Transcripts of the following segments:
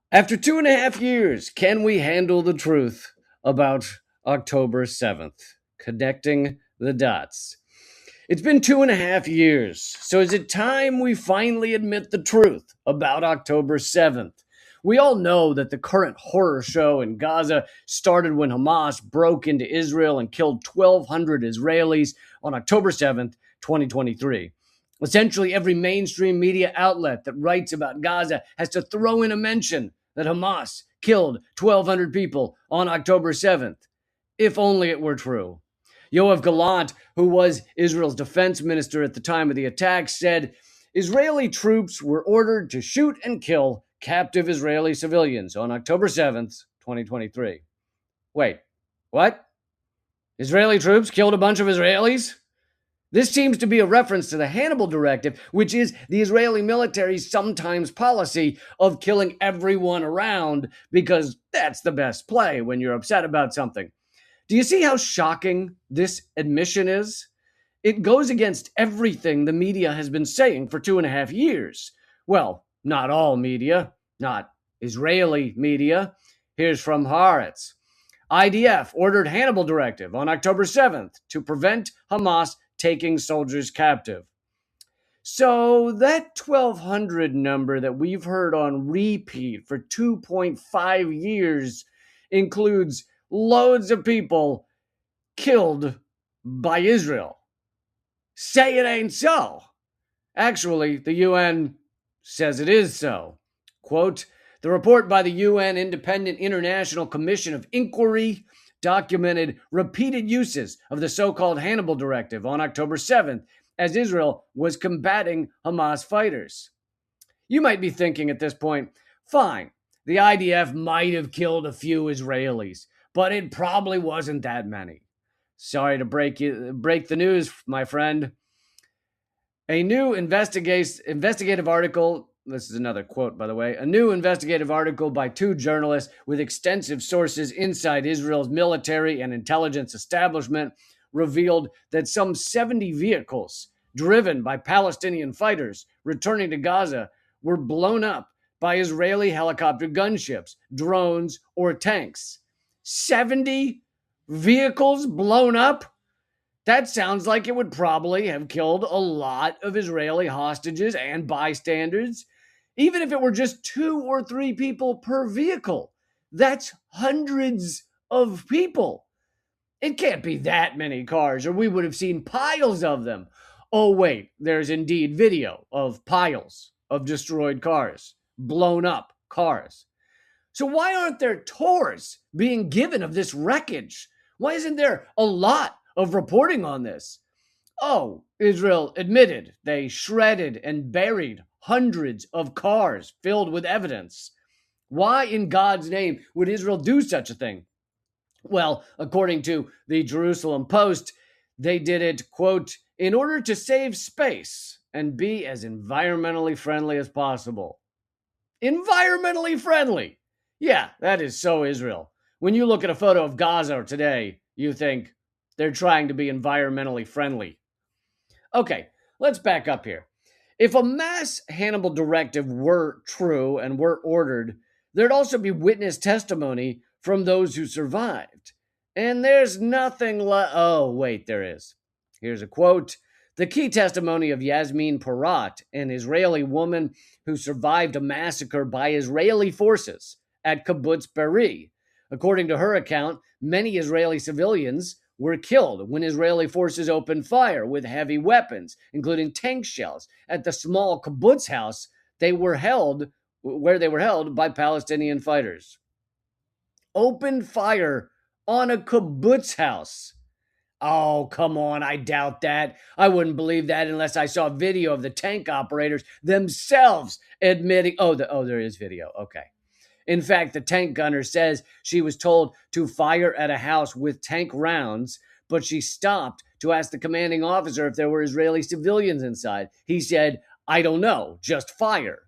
After 2.5 years, can we handle the truth about October 7th? Connecting the dots. It's been 2.5 years, so is it time we finally admit the truth about October 7th? We all know that the current horror show in Gaza started when Hamas broke into Israel and killed 1,200 Israelis on October 7th, 2023. Essentially, every mainstream media outlet that writes about Gaza has to throw in a mention that Hamas killed 1,200 people on October 7th. If only it were true. Yoav Gallant, who was Israel's defense minister at the time of the attack, said Israeli troops were ordered to shoot and kill captive Israeli civilians on October 7th, 2023. Wait, what? Israeli troops killed a bunch of Israelis? This seems to be a reference to the Hannibal Directive, which is the Israeli military's sometimes policy of killing everyone around because that's the best play when you're upset about something. Do you see how shocking this admission is? It goes against everything the media has been saying for 2.5 years. Well, not all media, not Israeli media. Here's from Haaretz. IDF ordered Hannibal Directive on October 7th to prevent Hamas taking soldiers captive. So that 1,200 number that we've heard on repeat for 2.5 years includes loads of people killed by Israel. Say it ain't so. Actually, the UN says it is so. Quote, the report by the UN Independent International Commission of Inquiry documented repeated uses of the so-called Hannibal Directive on October 7th as Israel was combating Hamas fighters. You might be thinking at this point, fine, the IDF might have killed a few Israelis, but it probably wasn't that many. Sorry to break the news, my friend. A new investigative article, this is another quote, by the way, a new investigative article by two journalists with extensive sources inside Israel's military and intelligence establishment revealed that some 70 vehicles driven by Palestinian fighters returning to Gaza were blown up by Israeli helicopter gunships, drones, or tanks. 70 vehicles blown up? That sounds like it would probably have killed a lot of Israeli hostages and bystanders, even if it were just 2 or 3 people per vehicle. That's hundreds of people. It can't be that many cars, or we would have seen piles of them. Oh, wait, there's indeed video of piles of destroyed cars, blown up cars. So, why aren't there tours being given of this wreckage? Why isn't there a lot of reporting on this? Oh, Israel admitted they shredded and buried hundreds of cars filled with evidence. Why in God's name would Israel do such a thing? Well, according to the Jerusalem Post, they did it, quote, in order to save space and be as environmentally friendly as possible. Environmentally friendly. Yeah, that is so Israel. When you look at a photo of Gaza today, you think they're trying to be environmentally friendly. Okay, let's back up here. If a mass Hannibal Directive were true and were ordered, there'd also be witness testimony from those who survived. And there's nothing oh, wait, there is. Here's a quote. The key testimony of Yasmin Porat, an Israeli woman who survived a massacre by Israeli forces at Kibbutz Be'eri. According to her account, many Israeli civilians were killed when Israeli forces opened fire with heavy weapons, including tank shells, at the small kibbutz house where they were held by Palestinian fighters. Opened fire on a kibbutz house. Oh, come on, I doubt that. I wouldn't believe that unless I saw video of the tank operators themselves admitting, there is video, okay. In fact, the tank gunner says she was told to fire at a house with tank rounds, but she stopped to ask the commanding officer if there were Israeli civilians inside. He said, I don't know, just fire.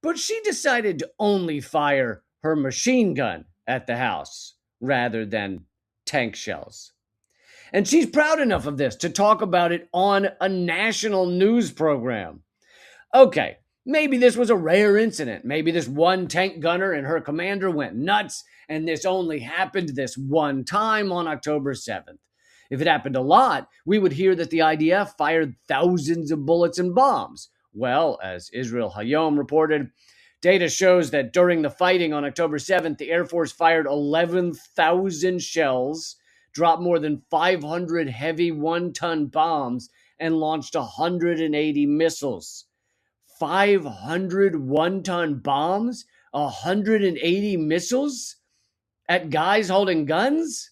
But she decided to only fire her machine gun at the house rather than tank shells. And she's proud enough of this to talk about it on a national news program. Okay, Maybe this was a rare incident. Maybe this one tank gunner and her commander went nuts, and this only happened this one time on October 7th. If it happened a lot, we would hear that the IDF fired thousands of bullets and bombs. Well, as Israel Hayom reported, data shows that during the fighting on October 7th, the Air Force fired 11,000 shells, dropped more than 500 heavy 1-ton bombs, and launched 180 missiles. 500 1-ton bombs, 180 missiles at guys holding guns?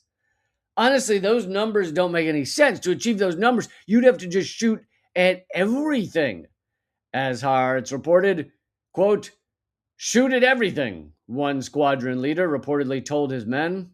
Honestly, those numbers don't make any sense. To achieve those numbers, you'd have to just shoot at everything. As Haaretz reported, quote, shoot at everything, one squadron leader reportedly told his men.